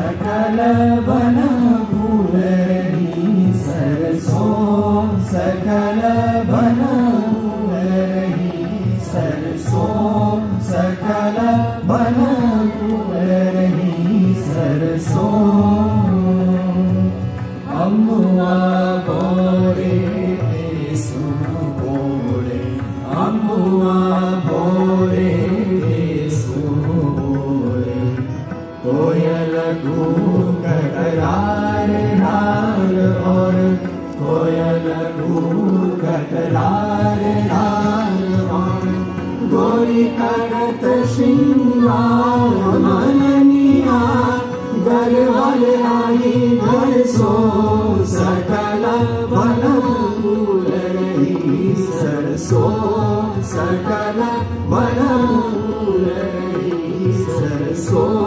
सकल वन फूल रही सरसों, सकल वन फूल रही सरसों, सकल वन फूल रही सरसों। अम्मुआ बोरे देसु बोरे, अम्मुआ बोरे देसु बोरे। कोयल कूकर रार रार और कोयल कूकर रार रार और गोरी करत श्रृंगार मननिया गरवाल आई घर सो। सकल वन फूल रही सरसों, सकल वन फूल रही सरसों।